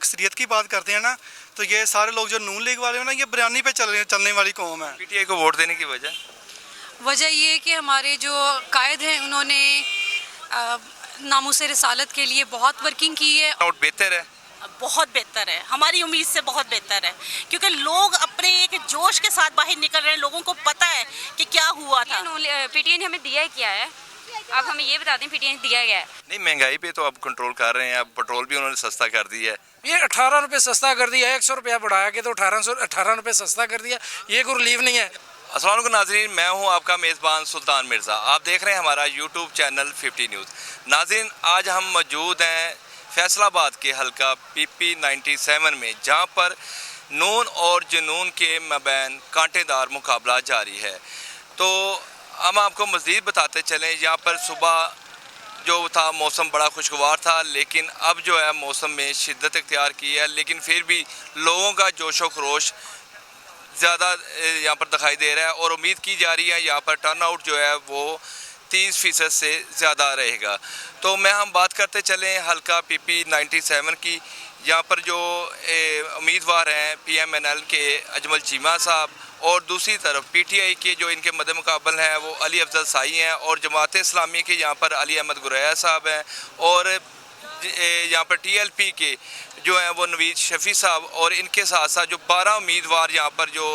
अक्सरियत की बात करते हैं ना, तो ये सारे लोग जो नून लीग वाले हैं ना, ये बिरयानी पे चलने वाली कौम है। पीटीआई को वोट देने की वजह ये है कि हमारे जो कायद हैं उन्होंने नामूस रिसालत के लिए बहुत वर्किंग की है। वोट बेहतर है, बहुत बेहतर है, हमारी उम्मीद से बहुत बेहतर है, क्योंकि लोग अपने एक जोश के साथ बाहर निकल रहे हैं। लोगों को पता है कि क्या हुआ था। पीटीआई ने हमें दिया क्या है, आप हमें ये बता दें पीटीआई ने दिया गया है। नहीं महंगाई पे तो अब कंट्रोल कर रहे हैं, अब पेट्रोल भी उन्होंने सस्ता कर दिया है। ये 18 रुपये सस्ता कर दिया है, 100 रुपया बढ़ाया के तो 18 रुपये सस्ता कर दिया, ये कोई रिलीफ नहीं है। अस्सलाम वालेकुम नाज़रीन, मैं हूं आपका मेज़बान सुल्तान मिर्ज़ा। आप देख रहे हैं हमारा यूट्यूब चैनल 50 न्यूज़। नाज़रीन, आज हम मौजूद हैं फैसलाबाद के हल्का PP 97 में, जहां पर नून और जुनून के मबैन कांटेदार मुकाबला जारी है। तो हम आपको मज़ीद बताते चलें, यहाँ पर सुबह जो था मौसम बड़ा खुशगवार था, लेकिन अब जो है मौसम में शिद्दत इख्तियार की है, लेकिन फिर भी लोगों का जोश व खरोश ज़्यादा यहाँ पर दिखाई दे रहा है और उम्मीद की जा रही है यहाँ पर टर्न आउट जो है वो 30% से ज़्यादा रहेगा। तो हम बात करते चलें हल्का PP 97 की। यहाँ पर जो उम्मीदवार हैं PMNL के अजमल चीमा साहब, और दूसरी तरफ PTI के जो इनके मद्दे मुकाबल हैं वो अली अफजल साई हैं, और जमात इस्लामी के यहाँ पर अली अहमद गुरैया साहब हैं, और यहाँ पर TLP के जो हैं वो नवीद शफ़ी साहब, और इनके साथ साथ जो 12 उम्मीदवार यहाँ पर जो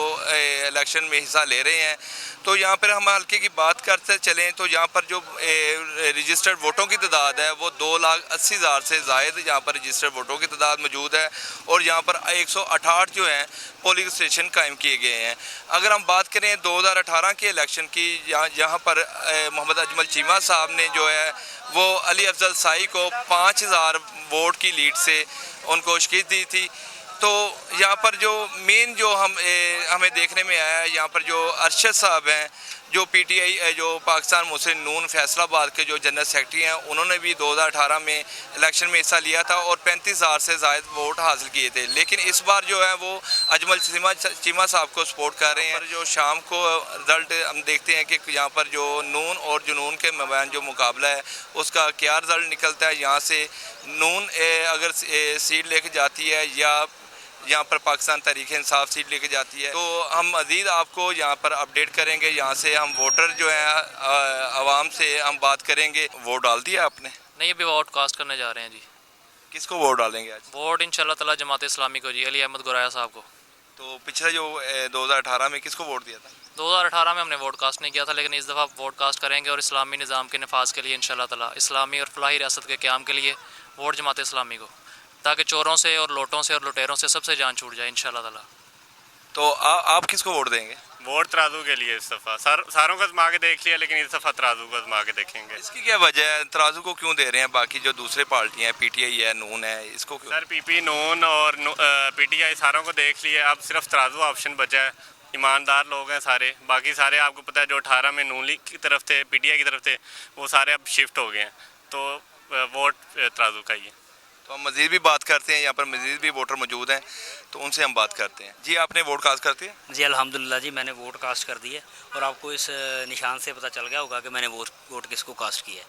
इलेक्शन में हिस्सा ले रहे हैं। तो यहाँ पर हम हल्के की बात करते चलें तो यहाँ पर जो रजिस्टर्ड वोटों की तादाद है वो 2,80,000 से ज़ायद यहाँ पर रजिस्टर्ड वोटों की तादाद मौजूद है, और यहाँ पर 168 जो हैं पोलिंग स्टेशन कायम किए गए हैं। अगर हम बात करें 2018 के इलेक्शन की, यहाँ पर मोहम्मद अजमल चीमा साहब ने जो है वो अली अफजल साई को 5,000 वोट की लीड से उनको शिकस्त दी थी। तो यहाँ पर जो मेन जो हमें देखने में आया है, यहाँ पर जो अरशद साहब हैं जो PTI जो पाकिस्तान मुस्लिम नून फैसलाबाद के जो जनरल सेक्रेटरी हैं, उन्होंने भी 2018 में इलेक्शन में हिस्सा लिया था और 35,000 से ज़ायद वोट हासिल किए थे, लेकिन इस बार जो है वो अजमल चीमा साहब को सपोर्ट कर रहे हैं। जो शाम को रिज़ल्ट हम देखते हैं कि यहाँ पर जो नून और जुनून के मबैन जो मुकाबला है उसका क्या रिज़ल्ट निकलता है। यहाँ से नून अगर सीट लेके जाती है या यहाँ पर पाकिस्तान तहरीक इंसाफ सीट लेके जाती है, तो हम मज़ीद आपको यहाँ पर अपडेट करेंगे। यहाँ से हम वोटर जो हैं आवाम से हम बात करेंगे। वोट डाल दिया आपने? नहीं, अभी वोट कास्ट करने जा रहे हैं जी। किसको वोट डालेंगे आज? वोट इंशाल्लाह ताला जमात इस्लामी को जी, अली अहमद गुरैया साहब को। तो पिछले जो 2018 में किसको वोट दिया था? 2018 में हमने वोट कास्ट नहीं किया था, लेकिन इस दफ़ा वोट कास्ट करेंगे और इस्लामी निज़ाम के नफाज के लिए इंशाल्लाह ताला, इस्लामी और फलाही रियासत के क़याम के लिए वोट जमात इस्लामी को, ताकि चोरों से और लोटों से और लुटेरों से सबसे जान छूट जाए इंशाल्लाह ताला। तो आप किसको वोट देंगे? वोट तराजू के लिए इस दफ़ा सारों को आजमा के देख लिया, लेकिन इस दफ़ा तराजू को आजमा के देखेंगे। इसकी क्या वजह है? तराजू को क्यों दे रहे हैं? बाकी जो दूसरे पार्टियाँ हैं PTI है, नून है, इसको क्यों? सर PP नून और PTI सारों को देख लिया, अब सिर्फ तराजू ऑप्शन बचा है। ईमानदार लोग हैं सारे, बाकी सारे आपको पता है जो 18 में नून लीग की तरफ थे, PTI की तरफ थे, वो सारे अब शिफ्ट हो गए हैं। तो वोट तराजू का ही है। तो हम मज़ीद भी बात करते हैं, यहाँ पर मज़ीद भी वोटर मौजूद हैं, तो उनसे हम बात करते हैं। जी, आपने वोट कास्ट करते हैं? जी अल्हम्दुलिल्लाह जी, मैंने वोट कास्ट कर दिया, और आपको इस निशान से पता चल गया होगा कि मैंने वोट किसको कास्ट किया है।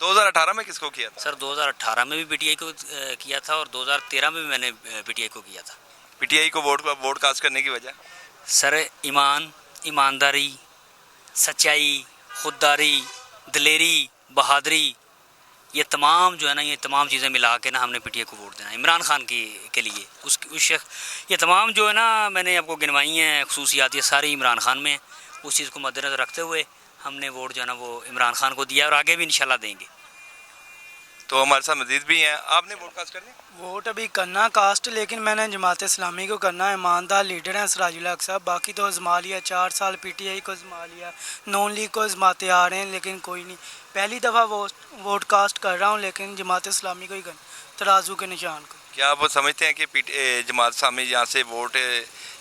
2018 में किसको किया था? सर 2018 में भी PTI को किया था, और 2013 में भी मैंने PTI को किया था। PTI को वोट कास्ट करने की वजह? सर ईमानदारी, सच्चाई, खुददारी, दिलेरी, बहादरी, ये तमाम जो है ना, ये तमाम चीज़ें मिला के ना हमने PTI को वोट देना इमरान खान के लिए। ये तमाम जो है ना मैंने आपको गिनवाई हैं खसूसियात, ये सारी इमरान खान में। उस चीज़ को मद्देनज़र रखते हुए हमने वोट जो है ना वो इमरान खान को दिया, और आगे भी इंशाल्लाह देंगे। तो हमारे साथ मजीद भी हैं। आपने वोट कास्ट करनी? वोट अभी करना कास्ट, लेकिन मैंने जमात इस्लामी को करना है। ईमानदार लीडर हैं सिराजुल हक साहब, बाकी तो आजमा लिया, 4 साल PTI को आजमा लिया, नून लीग को आजमाते आ रहे हैं, लेकिन कोई नहीं। पहली दफ़ा वोट कास्ट कर रहा हूँ, लेकिन जमात इस्लामी को ही करना, तराजू के निशान को। क्या आप समझते हैं कि जमात इस्लामी यहाँ से वोट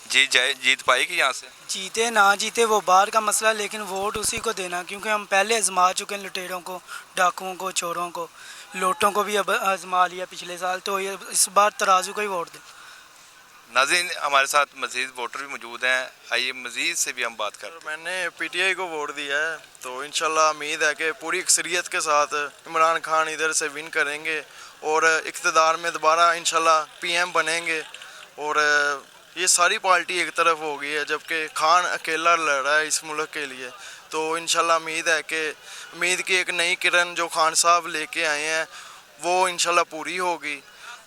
जीत पाएगी? यहाँ से जीते ना जीते वो बाहर का मसला, लेकिन वोट उसी को देना, क्योंकि हम पहले आजमा चुके हैं लुटेरों को, डाकुओं को, चोरों को, लोटों को भी अब आजमा लिया पिछले साल। तो ये इस बार तराजू को ही वोट दें। नाज़रीन हमारे साथ मज़ीद वोटर भी मौजूद हैं, आइए मज़ीद से भी हम बात करते हैं। मैंने पीटीआई को वोट दिया है, तो इंशाल्लाह उम्मीद है कि पूरी अक्सरियत के साथ इमरान खान इधर से विन करेंगे और इक़्तिदार में दोबारा इंशाल्लाह पीएम बनेंगे। और ये सारी पार्टी एक तरफ हो गई है, जबकि खान अकेला लड़ रहा है इस मुल्क के लिए। तो इंशाल्लाह उम्मीद है कि उम्मीद की एक नई किरण जो खान साहब लेके आए हैं वो इंशाल्लाह पूरी होगी।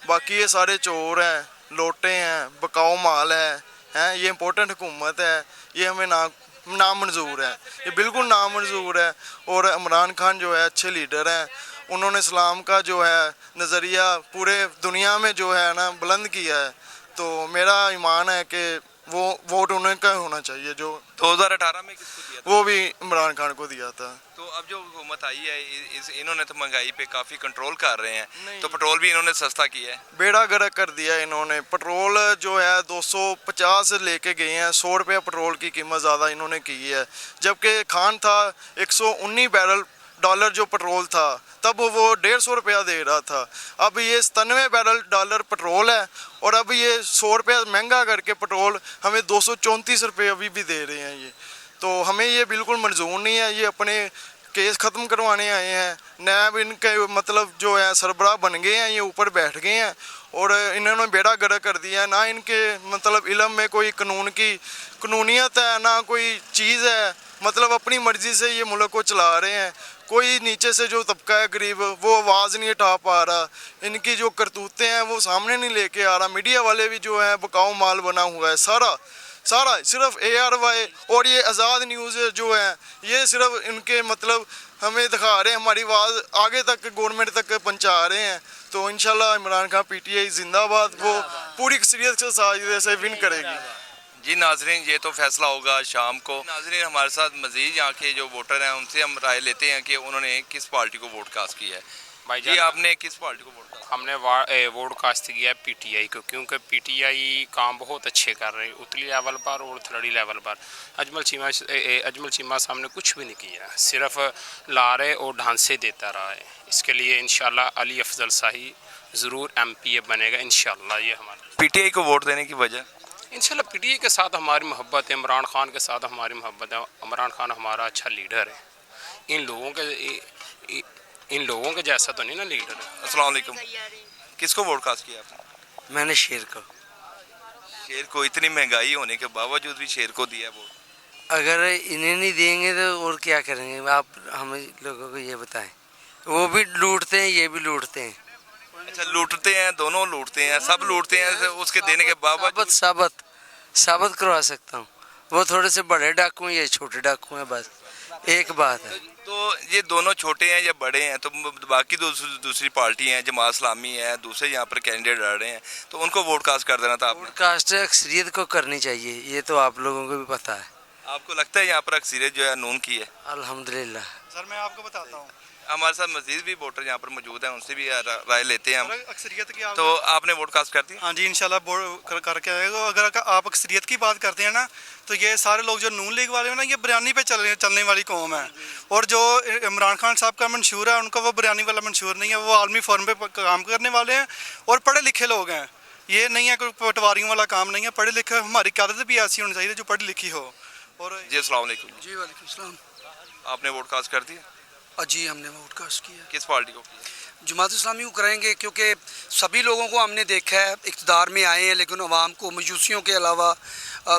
बाकी ये सारे चोर हैं, लोटे हैं, बकाऊ माल हैं, ये इम्पोर्टेंट हुकूमत है, ये हमें नामंजूर है, ये बिल्कुल नामंजूर है। और इमरान खान जो है अच्छे लीडर हैं, उन्होंने इस्लाम का जो है नज़रिया पूरे दुनिया में जो है ना बुलंद किया है। तो मेरा ईमान है कि वो वोट उन्हें का होना चाहिए। जो 2018 में किसको दिया था? वो भी इमरान खान को दिया था। तो अब जो हुकूमत आई है इन्होंने तो महंगाई पे काफ़ी कंट्रोल कर रहे हैं, तो पेट्रोल भी इन्होंने सस्ता किया है। बेड़ा गर्क कर दिया इन्होंने। पेट्रोल जो है 250 लेके गए हैं, 100 रुपये पेट्रोल की कीमत ज़्यादा इन्होंने की है। जबकि खान था 119 बैरल डॉलर जो पेट्रोल था, तब वो 150 रुपया दे रहा था। अब ये 97 बैरल डॉलर पेट्रोल है और अब ये 100 रुपया महंगा करके पेट्रोल हमें 234 रुपये अभी भी दे रहे हैं। ये तो हमें ये बिल्कुल मंजूर नहीं है। ये अपने केस ख़त्म करवाने आए हैं। नैब इनके मतलब जो है सरबराह बन गए हैं, ये ऊपर बैठ गए हैं और इन्होंने बेड़ा गर्क कर दिया है। ना इनके मतलब इल्म में कोई कानून की कानूनियत है, ना कोई चीज़ है। मतलब अपनी मर्ज़ी से ये मुल्क को चला रहे हैं। कोई नीचे से जो तबका है गरीब, वो आवाज़ नहीं उठा पा रहा। इनकी जो करतूतें हैं वो सामने नहीं लेके आ रहा। मीडिया वाले भी जो है बकाऊ माल बना हुआ है सारा सिर्फ ARY और ये आज़ाद न्यूज़ जो है ये सिर्फ इनके मतलब हमें दिखा रहे हैं, हमारी आवाज़ आगे तक गवर्नमेंट तक पहुंचा रहे हैं। तो इंशाल्लाह इमरान खान PTI जिंदाबाद, वो पूरी अक्सरियत के साथ से विन करेगी। जी नाजरीन, ये तो फैसला होगा शाम को। नाजरीन हमारे साथ मज़ीद यहाँ के जो वोटर हैं उनसे हम राय लेते हैं कि उन्होंने किस पार्टी को वोट कास्ट किया है। जी आपने किस पार्टी को वोट कास्ट? हमने वोट कास्ट किया है PTI को, क्योंकि PTI काम बहुत अच्छे कर रहे हैं उतली लेवल पर और थर्डी लेवल पर। अजमल चीमा साहब ने कुछ भी नहीं किया, सिर्फ लारे और ढांसे देता रहा है। इसके लिए इंशाल्लाह अली अफजल शाही ज़रूर MPA बनेगा इंशाल्लाह। ये हमारा PTI को वोट देने की वजह? इंशाल्लाह PTI के साथ हमारी मोहब्बत है, इमरान खान के साथ हमारी मोहब्बत है। इमरान खान हमारा अच्छा लीडर है। इन लोगों के जैसा तो नहीं ना लीडर है। अस्सलाम वालेकुम। किसको वोट कास्ट किया आपने? मैंने शेर को। शेर को? इतनी महंगाई होने के बावजूद भी शेर को दिया वोट? अगर इन्हें नहीं देंगे तो और क्या करेंगे? आप हमें लोगों को ये बताएं। वो भी लूटते हैं, ये भी लूटते हैं। अच्छा, लूटते हैं, दोनों लूटते हैं, सब लूटते हैं। उसके देने के बावजूद साबित करवा सकता हूँ। वो थोड़े से बड़े डाकू हैं, ये छोटे डाकू हैं, बस एक बात है। तो ये दोनों छोटे हैं या बड़े हैं? तो बाकी दूसरी पार्टी हैं, जमात इस्लामी है, दूसरे यहाँ पर कैंडिडेट लड़ रहे हैं, तो उनको वोट कास्ट कर देना था आपने। वोट कास्ट अक्सरियत को करनी चाहिए, ये तो आप लोगों को भी पता है। आपको लगता है यहाँ पर अक्सरियत जो है नून की है? अल्हम्दुलिल्लाह। सर मैं आपको बताता हूँ, हमारे साथ मजीद भी वोटर यहाँ पर मौजूद हैं, उनसे भी राय लेते हैं हम। अक्सरियत की तो आपने वोट कास्ट कर दिया? हाँ जी इंशाल्लाह वोट करके आएगा। अगर आप अक्सरियत की बात करते हैं ना, तो ये सारे लोग जो नून लीग वाले हैं ना, ये बिरयानी पे चलने वाली कौम है। और जो इमरान खान साहब का मंशूर है, उनका वो बिरयानी वाला मंशूर नहीं है। वो आलमी फॉर्म पे काम करने वाले हैं और पढ़े लिखे लोग हैं। ये नहीं है कोई पटवारियों वाला काम नहीं है। पढ़े लिखे, हमारी क़यादत भी ऐसी होनी चाहिए जो पढ़ी लिखी हो। और जी अस्सलाम वालेकुम। जी वालेकुम सलाम। आपने वोट कास्ट कर दिया? जी हमने वोट कास्ट किया। किस पार्टी को? जमात इस्लामी को करेंगे, क्योंकि सभी लोगों को हमने देखा है इक़्तिदार में आए हैं, लेकिन अवाम को मजूसियों के अलावा,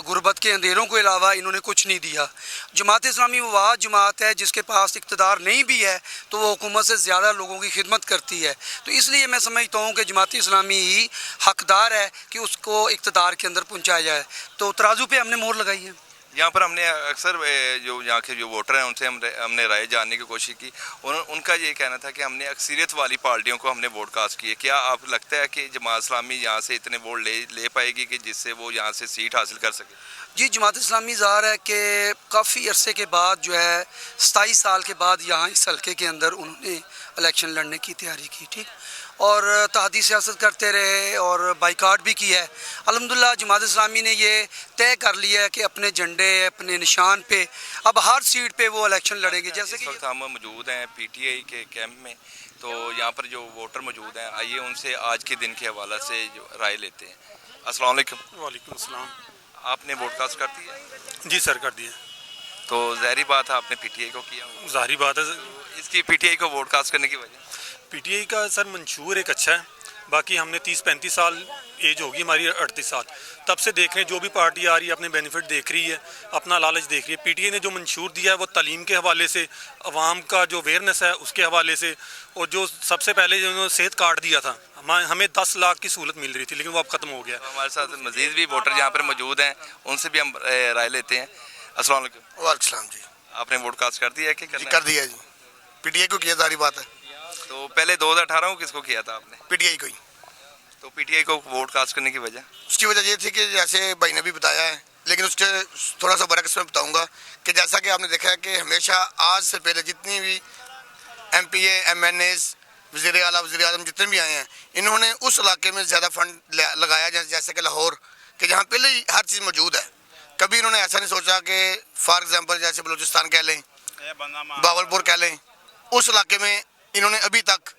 गुर्बत के अंधेरों के अलावा इन्होंने कुछ नहीं दिया। जमात इस्लामी वो वाह जमात है जिसके पास इक़्तिदार नहीं भी है तो वो हुकूमत से ज़्यादा लोगों की खिदमत करती है। तो इसलिए मैं समझता हूँ कि जमात इस्लामी ही हकदार है कि उसको इक़्तिदार के अंदर पहुँचाया जाए। तो तराजू पे हमने मोहर लगाई है। यहाँ पर हमने अक्सर जो यहाँ के जो वोटर हैं उनसे हमने राय जानने की कोशिश की। उनका ये कहना था कि हमने अक्सरियत वाली पार्टियों को हमने वोट कास्ट किए। क्या आपको लगता है कि जमात इस्लामी यहाँ से इतने वोट ले पाएगी कि जिससे वो यहाँ से सीट हासिल कर सके? जी जमात इस्लामी ज़ाहिर है कि काफ़ी अरसे के बाद जो है 27 साल के बाद यहाँ इस हल्के के अंदर उन्होंने इलेक्शन लड़ने की तैयारी की, ठीक, और तहदी सियासत करते रहे और बाइकाट भी किया है। अल्हम्दुलिल्लाह जमात इस्लामी ने ये तय कर लिया है कि अपने झंडे, अपने निशान पे अब हर सीट पे वो इलेक्शन लड़ेंगे। जैसे कि हम मौजूद हैं PTI के कैंप में, तो यहाँ पर जो वोटर मौजूद हैं, आइए उनसे आज के दिन के हवाले से जो राय लेते हैं। अस्सलाम वालेकुम। वालेकुम अस्सलाम। आपने वोट कास्ट कर दिया? जी सर कर दिया। तो ज़ाहिर बात है आपने पीटीआई को किया, ज़ाहिर बात है। इसकी पीटीआई को वोट कास्ट करने की वजह? पीटीआई का सर मंशूर एक अच्छा है, बाकी हमने 30-35 साल एज होगी हमारी, 38 साल, तब से देख रहे हैं जो भी पार्टी आ रही है अपने बेनिफिट देख रही है, अपना लालच देख रही है। पीटीआई ने जो मंशूर दिया है वो तालीम के हवाले से, अवाम का जो अवेयरनेस है उसके हवाले से, और जो सबसे पहले जो उन्होंने सेहत कार्ड दिया था, हमें 10 लाख की सहूलत मिल रही थी, लेकिन वो अब ख़त्म हो गया। तो हमारे साथ मजीद भी वोटर यहाँ पर मौजूद हैं, उनसे भी हम राय लेते हैं। अस्सलाम वालेकुम। वालेकुम जी। आपने वोट कास्ट कर दिया है कि जी कर दिया जी, पीटीआई को किया, सारी बात है। तो पहले 2018 को किसको किया था आपने? पीटीआई को ही। तो पीटीआई को वोट कास्ट करने की वजह? उसकी वजह ये थी कि जैसे भाई ने भी बताया है, लेकिन उसके थोड़ा सा बरक्स में बताऊंगा कि जैसा कि आपने देखा है कि हमेशा आज से पहले जितनी भी एमपीए, एमएनएस, वज़ीर आला, वज़ीर आज़म जितने भी आए हैं, इन्होंने उस इलाके में ज़्यादा फंड लगाया, जैसे कि लाहौर कि जहाँ पहले ही हर चीज़ मौजूद है। कभी इन्होंने ऐसा नहीं सोचा कि फॉर एग्जांपल जैसे बलूचिस्तान कह लें, बावलपुर कह लें, उस इलाके में इन्होंने अभी तक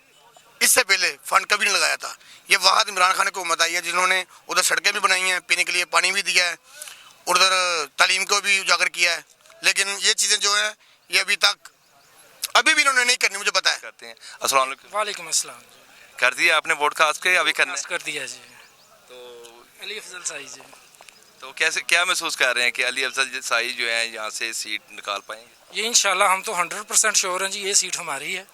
इससे पहले फंड कभी नहीं लगाया था। ये वाहद इमरान खान की हुकूमत आई है जिन्होंने उधर सड़कें भी बनाई हैं, पीने के लिए पानी भी दिया है, उधर तालीम को भी उजागर किया है, लेकिन ये चीज़ें जो हैं ये अभी भी इन्होंने नहीं करनी, मुझे पता है। करते हैं। अस्सलाम वालेकुम। वालेकुम अस्सलाम। कर दिया आपने वोट कास्ट के? अभी करना है? कर दिया जी। तो अली अफजल साई जी। तो कैसे क्या महसूस कर रहे हैं कि अली अफजल साई जो है यहाँ से सीट निकाल पाएंगे? ये इंशाल्लाह हम तो 100% श्योर हैं जी, ये सीट हमारी है।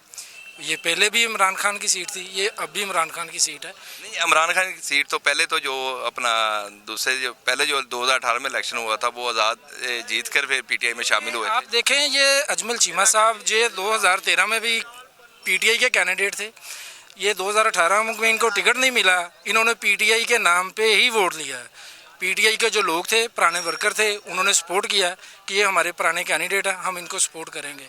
ये पहले भी इमरान खान की सीट थी, ये अब भी इमरान खान की सीट है। नहीं, इमरान खान की सीट तो पहले तो जो अपना दूसरे जो पहले जो 2018 में इलेक्शन हुआ था वो आज़ाद जीत कर फिर पीटीआई में शामिल हुए आप देखें, ये अजमल चीमा साहब ये 2013 में भी पीटीआई के कैंडिडेट थे। ये 2018 में इनको टिकट नहीं मिला, इन्होंने पीटीआई के नाम पे ही वोट लिया। पीटीआई के जो लोग थे, पुराने वर्कर थे, उन्होंने सपोर्ट किया कि ये हमारे पुराने कैंडिडेट हैं, हम इनको सपोर्ट करेंगे।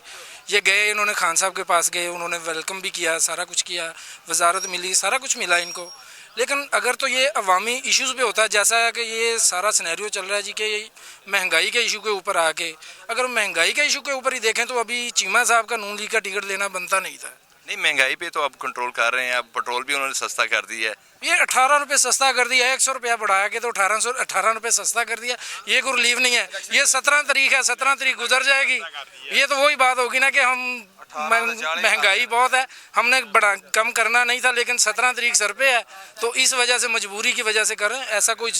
ये गए, इन्होंने खान साहब के पास गए, उन्होंने वेलकम भी किया, सारा कुछ किया, वजारत मिली, सारा कुछ मिला इनको। लेकिन अगर तो ये अवामी इश्यूज़ पे होता है, जैसा है कि ये सारा सिनेरियो चल रहा है जी कि महंगाई के इशू के ऊपर आके, अगर महंगाई के इशू के ऊपर ही देखें तो अभी चीमा साहब का नून लीग का टिकट लेना बनता नहीं था। नहीं, महंगाई पे तो अब कंट्रोल कर रहे हैं, अब पेट्रोल भी उन्होंने सस्ता कर दिया है। ये 18 रुपये सस्ता कर दिया, 100 रुपया बढ़ाया के तो 18 रुपये सस्ता कर दिया। ये कोई रिलीफ नहीं है। ये 17 तारीख है, 17 तारीख गुजर जाएगी। ये तो वही बात होगी ना कि हम महंगाई बहुत है, हमने बड़ा कम करना नहीं था, लेकिन 17 तारीख सर पे है, तो इस वजह से मजबूरी की वजह से कर रहे हैं। ऐसा कोई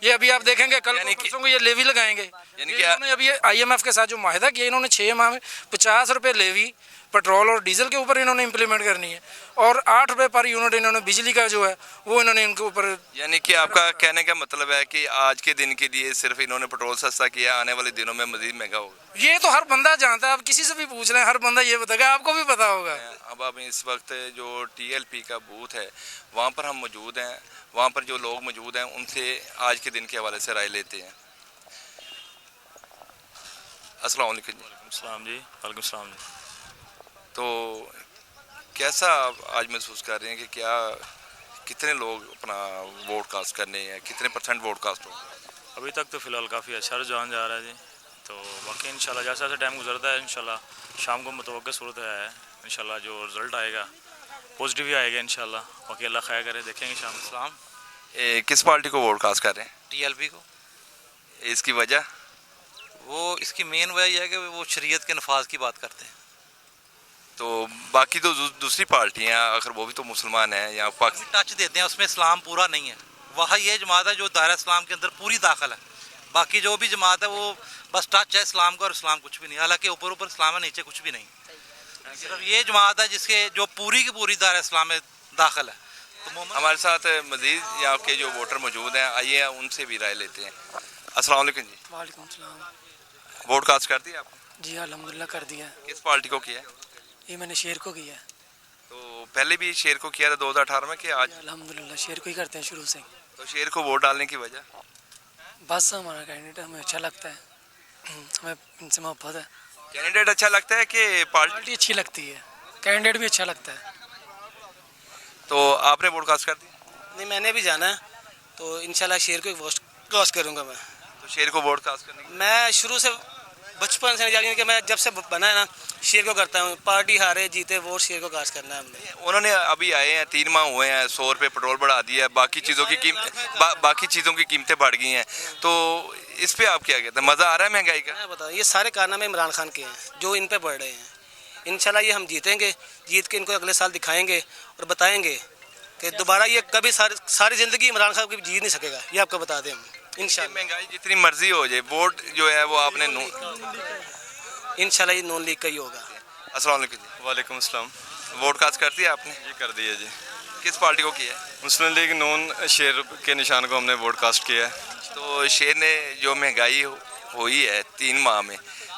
ये अभी आप देखेंगे कल परसों को ये लेवी लगाएंगे। इन्होंने अभी IMF के साथ जो माहिदा किया, इन्होंने 6 माह में 50 रुपये लेवी पेट्रोल और डीजल के ऊपर इन्होंने इम्प्लीमेंट करनी है, और 8 रुपये पर यूनिट इन्होंने बिजली का जो है वो इन्होंने इनके ऊपर। यानी कि आपका कहने का मतलब है कि आज के दिन के लिए सिर्फ इन्होंने पेट्रोल सस्ता किया, आने वाले दिनों में मजीद महंगा होगा। ये तो हर बंदा जानता है, आप किसी से भी पूछ लें, हर बंदा ये बताएगा, आपको भी पता होगा। अब इस वक्त जो TLP का बूथ है वहाँ पर हम मौजूद हैं, वहाँ पर जो लोग मौजूद हैं उनसे आज के दिन के हवाले से राय लेते हैं। अस्सलाम वालेकुम जी। वालेकुम सलाम जी। तो कैसा आप आज महसूस कर रहे हैं कि क्या कितने लोग अपना वोट कास्ट करने हैं, कितने % वोट कास्ट हो? अभी तक तो फ़िलहाल काफ़ी अच्छा रुझान जा रहा है जी। तो बाकी इंशाल्लाह जैसा जैसा टाइम गुजरता है इंशाल्लाह शाम को मुतवक्किल सूरत है, इंशाल्लाह जो रिज़ल्ट आएगा पॉजिटिव ही आएगा इंशाल्लाह। बाकी अल्लाह खैर करे, देखेंगे शाम को। किस पार्टी को वोट कास्ट कर रहे हैं? TLP को। इसकी वजह? वो इसकी मेन वजह यह है कि वो शरीयत के नफाज की बात करते हैं। तो बाकी तो दूसरी पार्टियां आखिर वो भी तो मुसलमान हैं, यहाँ टच देते हैं, उसमें इस्लाम पूरा नहीं है। वहाँ ये जमात है जो दायरा इस्लाम के अंदर पूरी दाखिल है, बाकी जो भी जमात है वो बस टच है इस्लाम का, और इस्लाम कुछ भी नहीं। हालांकि ऊपर ऊपर इस्लाम है, नीचे कुछ भी नहीं। सिर्फ ये जमात है जिसके जो पूरी की पूरी दायरा इस्लाम में दाखिल है। तो हमारे साथ मजीद यहाँ के जो वोटर मौजूद हैं, आइए उनसे भी राय लेते हैं। अस्सलाम वालेकुम जी। वालेकुम सलाम। वोट कास्ट कर दिया आपने? जी अल्हम्दुलिल्लाह कर दिया। किस पार्टी को किया? ये मैंने शेर को किया। तो पहले भी शेर को किया था 2018 में कि आज? अल्हम्दुलिल्लाह शेर को ही करते हैं शुरू से। तो शेर को वोट डालने की वजह? बस हमारा कैंडिडेट हमें अच्छा लगता है, हमें इनसे मोहब्बत है। कैंडिडेट अच्छा लगता है कि पार्टी अच्छी लगती है? कैंडिडेट भी अच्छा लगता है। तो आपने वोट कास्ट कर दिया? नहीं, मैंने भी जाना है, तो इंशाल्लाह शेर को वोट कास्ट करूँगा मैं। तो शेर को वोट कास्ट करने की मैं शुरू से बचपन से यानी कि मैं जब से बना है ना शेर को करता हूँ, पार्टी हारे जीते वोट शेर को कास्ट करना है हमने। उन्होंने अभी आए हैं 3 माह हुए हैं, 100 रुपये पेट्रोल बढ़ा दिया है, बाकी चीज़ों की कीमतें बढ़ गई हैं, तो इस पे आप क्या कहते हैं? मज़ा आ रहा है महंगाई का? मैं बताऊँ ये सारे कारनामे इमरान खान के हैं जो इन पे बढ़ रहे हैं। इंशाल्लाह ये हम जीतेंगे, जीत के इनको अगले साल दिखाएंगे और बताएंगे कि दोबारा ये कभी सारी ज़िंदगी इमरान खान कभी जीत नहीं सकेगा, ये आपको बता दें हम। इंशाल्लाह महंगाई जितनी मर्जी हो जाए, वोट जो है वो आपने इंशाल्लाह ये नून लीग का ही होगा। अस्सलाम वालेकुम। वालेकुम अस्सलाम। वोट कास्ट कर दिया आपने? जी कर दिया जी। किस पार्टी को किया है? मुस्लिम लीग नून शेर के निशान को हमने वोट कास्ट किया है। तो शेर ने जो महंगाई हुई है 3 माह में,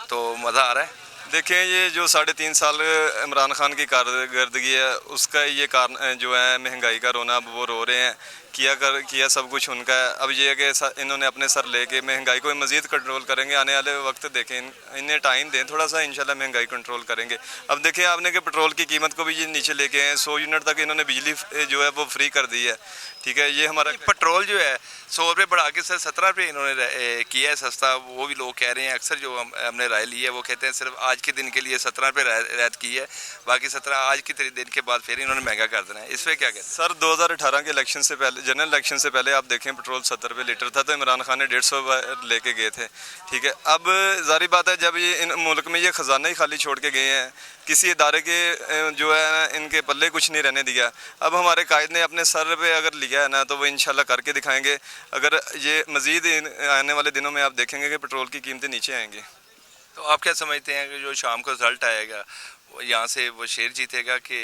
तो मज़ा आ रहा है? देखें ये जो 3.5 साल इमरान खान की कारकर्दगी है उसका ये कारण जो है महंगाई का रोना, अब वो रो रहे हैं। किया सब कुछ उनका है। अब ये है कि इन्होंने अपने सर लेके महंगाई को मज़ीद कंट्रोल करेंगे। आने वाले वक्त देखें इन्हें टाइम दें थोड़ा सा, इंशाल्लाह महंगाई कंट्रोल करेंगे। अब देखें आपने कि पेट्रोल की कीमत को भी ये नीचे लेके हैं, 100 यूनिट तक इन्होंने बिजली जो है वो फ्री कर दी है। ठीक है, ये हमारा पेट्रोल जो है 100 रुपये बढ़ा के सर 17 रुपये इन्होंने किया है सस्ता। वो भी लोग कह रहे हैं, अक्सर जो हमने राय ली है वो कहते हैं सिर्फ आज के दिन के लिए 17 रुपये रियायत की है, बाकी 17 आज के दिन के बाद फिर इन्होंने महंगा कर देना है। इस पर क्या कहते हैं? सर 2018 के इलेक्शन से पहले, जनरल इलेक्शन से पहले आप देखें पेट्रोल 70 रुपये लीटर था, तो इमरान खान ने 150 लेके गए थे। ठीक है, अब जारी बात है जब ये इन मुल्क में ये ख़जाना ही खाली छोड़ के गए हैं, किसी इदारे के जो है इनके पल्ले कुछ नहीं रहने दिया। अब हमारे कायद ने अपने सर पे अगर लिया है ना तो वो इंशाल्लाह करके दिखाएंगे। अगर ये मज़ीद आने वाले दिनों में आप देखेंगे कि पेट्रोल की कीमतें नीचे आएंगी। तो आप क्या समझते हैं कि जो शाम को रिजल्ट आएगा यहाँ से वो शेर जीतेगा कि?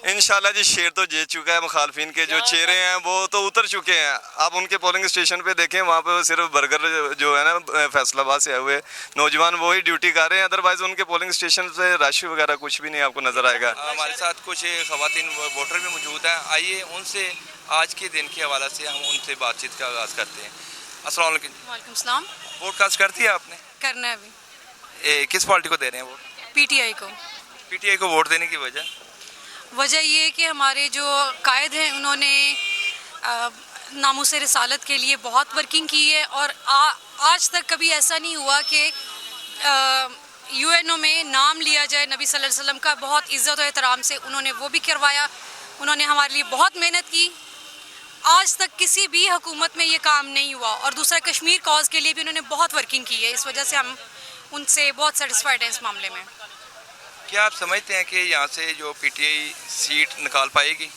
इंशाल्लाह जी शेर तो जीत चुका है। मुखालफिन के जो चेहरे हैं वो तो उतर चुके हैं। आप उनके पोलिंग स्टेशन पे देखें, वहाँ पे सिर्फ बर्गर जो है ना फैसलाबाद से आए हुए नौजवान वही ड्यूटी कर रहे हैं, अदरवाइज उनके पोलिंग स्टेशन पे रश वगैरह कुछ भी नहीं आपको नजर आएगा। हमारे साथ कुछ खवातीन वोटर भी मौजूद हैं, आइए उनसे आज के दिन के हवाले से हम उनसे बातचीत का आगाज़ करते हैं। अस्सलाम वालेकुम। वालेकुम सलाम। वोट कास्ट करती है आपने? करना है अभी। किस पार्टी को दे रहे हैं वोट? पीटीआई को। पीटीआई को वोट देने की वजह ये है कि हमारे जो कायद हैं उन्होंने नामूस रिसालत के लिए बहुत वर्किंग की है और आज तक कभी ऐसा नहीं हुआ कि यूएनओ में नाम लिया जाए नबी सल्लल्लाहु अलैहि वसल्लम का। बहुत इज़्ज़त और एहतराम से उन्होंने वो भी करवाया। उन्होंने हमारे लिए बहुत मेहनत की। आज तक किसी भी हुकूमत में ये काम नहीं हुआ। और दूसरा कश्मीर कॉज के लिए भी उन्होंने बहुत वर्किंग की है, इस वजह से हम उनसे बहुत सेटिस्फाइड हैं इस मामले में। क्या आप समझते हैं कि यहाँ से जो पीटीआई सीट निकाल पाएगी?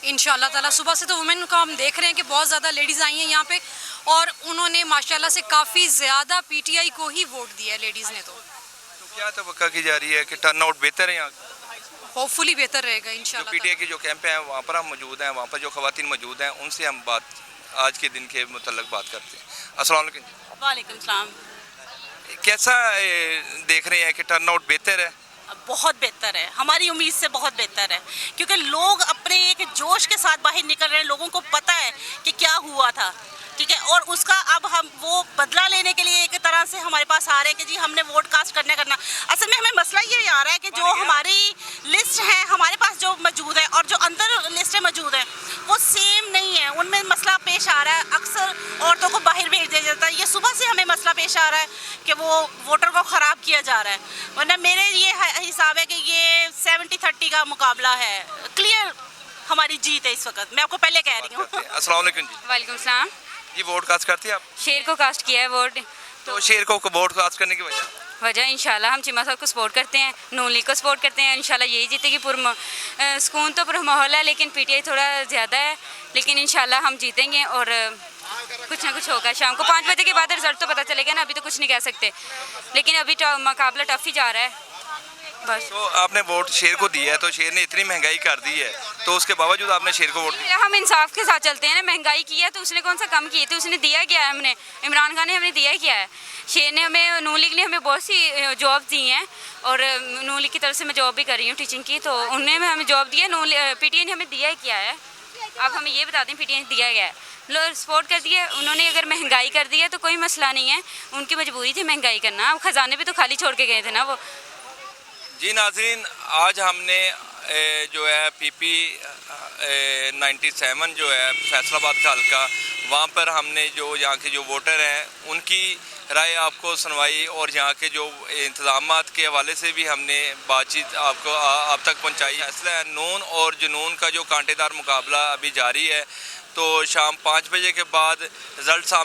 इंशाल्लाह ताला। सुबह से तो वुमेन को हम देख रहे हैं कि बहुत ज़्यादा लेडीज़ आई हैं यहाँ पे और उन्होंने माशाल्लाह से काफ़ी ज़्यादा पीटीआई को ही वोट दिया है लेडीज़ ने। तो क्या तवक्का की जा रही है कि टर्न आउट बेहतर है यहाँ? होपफुली बेहतर रहेगा इंशाल्लाह। पीटीआई के जो कैंप हैं वहाँ पर हम मौजूद हैं, वहाँ पर जो खवातीन मौजूद हैं उनसे हम आज के दिन के मुतल्लिक़ बात करते हैं। अस्सलाम वालेकुम। वालेकुम सलाम। कैसा देख रहे हैं कि टर्न आउट बेहतर है? बहुत बेहतर है, हमारी उम्मीद से बहुत बेहतर है, क्योंकि लोग अपने एक जोश के साथ बाहर निकल रहे हैं। लोगों को पता है कि क्या हुआ था, ठीक है, और उसका अब हम वो बदला लेने के लिए एक तरह से हमारे पास आ रहे हैं कि जी हमने वोट कास्ट करना। असल में हमें मसला ये आ रहा है कि जो हमारी लिस्ट है हमारे पास जो मौजूद है और जो अंदर लिस्टें मौजूद हैं वो सेम नहीं है, उनमें मसला पेश आ रहा है। अक्सर औरतों को बाहर भेज दिया जाता है। ये सुबह से हमें मसला पेश आ रहा है कि वो वोटर को ख़राब किया जा रहा है, वरना मेरे ये हिसाब है कि ये 70-30 का मुकाबला है। क्लियर हमारी जीत है इस वक्त, मैं आपको पहले कह रही हूँ। अस्सलाम वालेकुम जी। वालेकुम सलाम। जी वोट कास्ट करती है आप? शेर को कास्ट किया है वोट। तो शेर को वोट कास्ट करने की वजह इंशाल्लाह हम चीमा साहब को सपोर्ट करते हैं, नून लीग को सपोर्ट करते हैं। इंशाल्लाह यही जीतेगी। सुकून तो माहौल है, लेकिन पीटीआई थोड़ा ज़्यादा है, लेकिन इंशाल्लाह हम जीतेंगे और कुछ ना कुछ होगा। शाम को 5 बजे के बाद रिजल्ट तो पता चलेगा ना, अभी तो कुछ नहीं कह सकते, लेकिन अभी मुकाबला टफ ही जा रहा है बस। तो आपने वोट शेर को दिया है, तो शेर ने इतनी महंगाई कर दी है, तो उसके बावजूद आपने शेर को वोट दिया? हम इंसाफ के साथ चलते हैं ना। महंगाई की है तो उसने कौन सा कम की थी, उसने दिया क्या है। हमने इमरान खान ने हमें दिया क्या है। शेर ने हमें, नून लीग ने हमें बहुत सी जॉब दी हैं और नून लीग की तरफ से मैं जॉब भी कर रही हूँ टीचिंग की, तो उन्होंने हमें जॉब दी है। पीटीआई ने हमें दिया क्या है, आप हमें ये बता दें पीटीआई ने दिया क्या है। लोग सपोर्ट कर दिए उन्होंने। अगर महंगाई कर दी है तो कोई मसला नहीं है, उनकी मजबूरी थी महंगाई करना। खजाने भी तो खाली छोड़ के गए थे ना वो। जी नाज़रीन, आज हमने जो है पीपी 97 जो है फैसलाबाद का हल्का, वहाँ पर हमने जो यहाँ के जो वोटर हैं उनकी رائے آپ کو سنوائی اور یہاں کے جو انتظامات کے حوالے سے بھی ہم نے بات چیت آپ تک پہنچائی. فیصلہ ہے نون اور جنون کا جو کانٹے دار مقابلہ ابھی جاری ہے، تو شام 5 بجے کے بعد رزلٹ سامنے